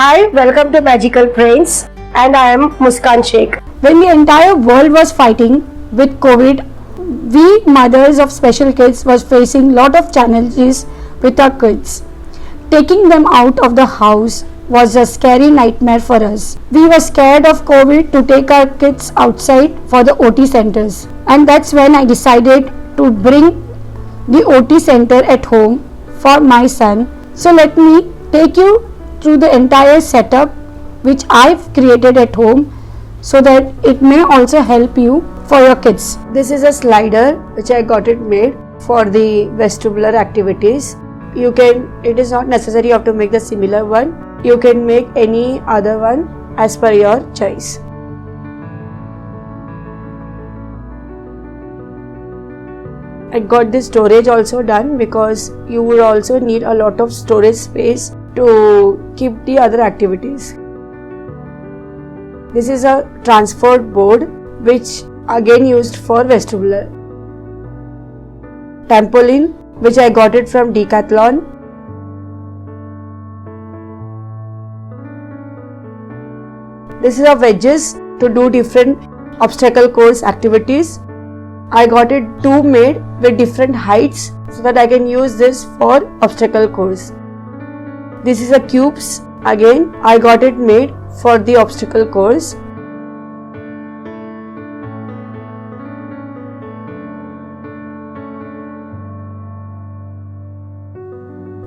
Hi, welcome to Magical Brains, and I am Muskan Sheikh. When the entire world was fighting with COVID, we mothers of special kids was facing lot of challenges with our kids. Taking them out of the house was a scary nightmare for us. We were scared of COVID to take our kids outside for the OT centers, and that's when I decided to bring the OT center at home for my son. So let me take you through the entire setup which I've created at home so that it may also help you for your kids. This is a slider which I got it made for the vestibular activities. It is not necessary you have to make the similar one. You can make any other one as per your choice. I got this storage also done because you will also need a lot of storage space to keep the other activities. This is a transport board which again used for vestibular. Trampoline which I got it from Decathlon. This is a wedges to do different obstacle course activities. I got it two made with different heights so that I can use this for obstacle course. This is a cubes, again I got it made for the obstacle course.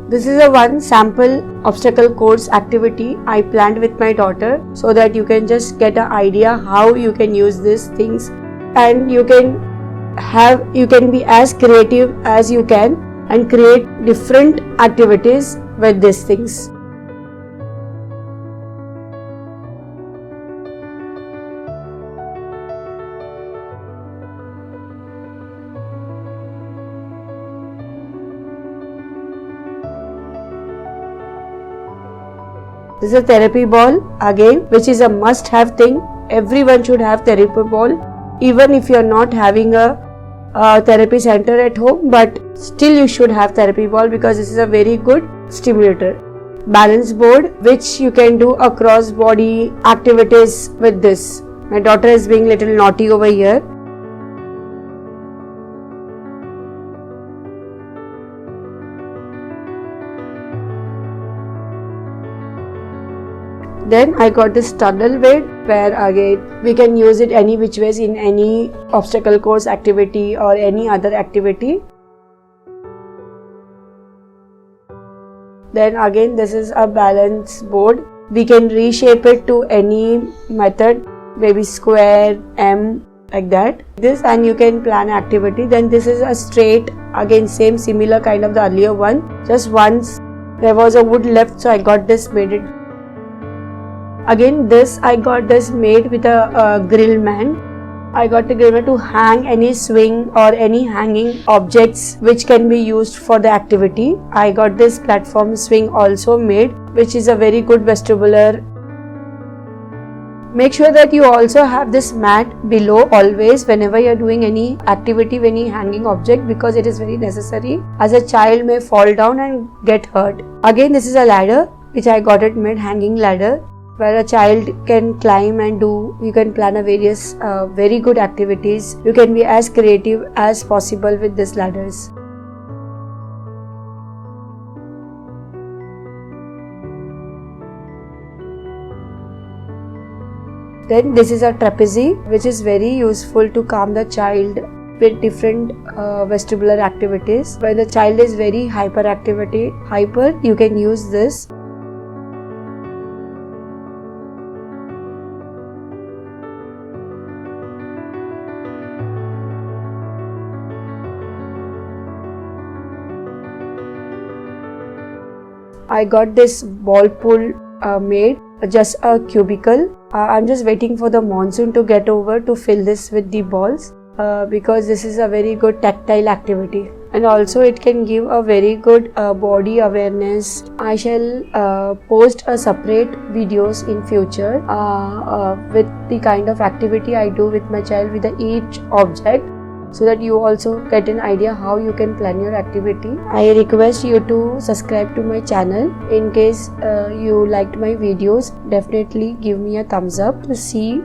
This is a one sample obstacle course activity I planned with my daughter so that you can just get an idea how you can use these things, and you can be as creative as you can and create different activities with these things. This is a therapy ball again, which is a must have thing. Everyone should have therapy ball, even if you are not having a therapy center at home, but still you should have therapy ball because this is a very good stimulator. Balance board which you can do a cross body activities with this. My daughter is being little naughty over here. Then I got this tunnel weight where again we can use it any which ways in any obstacle course activity or any other activity. Then again this is a balance board. We can reshape it to any method, maybe square, M, like that. This, and you can plan activity. Then this is a straight, again same similar kind of the earlier one. Just once there was a wood left, so I got this made it. Again this I got this made with a grill man. I got the grill man to hang any swing or any hanging objects which can be used for the activity. I got this platform swing also made, which is a very good vestibular. Make sure that you also have this mat below always whenever you are doing any activity, any hanging object, because it is very necessary as a child may fall down and get hurt. Again this is a ladder which I got it made, hanging ladder, where a child can climb and do, you can plan a various very good activities. You can be as creative as possible with these ladders. Then this is a trapeze which is very useful to calm the child with different vestibular activities. When the child is very hyper, you can use this. I got this ball pool made, just a cubicle. I'm just waiting for the monsoon to get over to fill this with the balls because this is a very good tactile activity, and also it can give a very good body awareness. I shall post a separate videos in future with the kind of activity I do with my child with each object. so that you also get an idea how you can plan your activity. I request you to subscribe to my channel. In case you liked my videos, definitely give me a thumbs up to see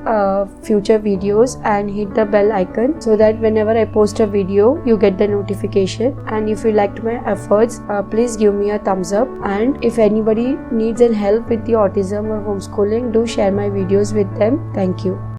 future videos and hit the bell icon so that whenever I post a video you get the notification. And if you liked my efforts, please give me a thumbs up. And if anybody needs help with the autism or homeschooling, do share my videos with them. Thank you.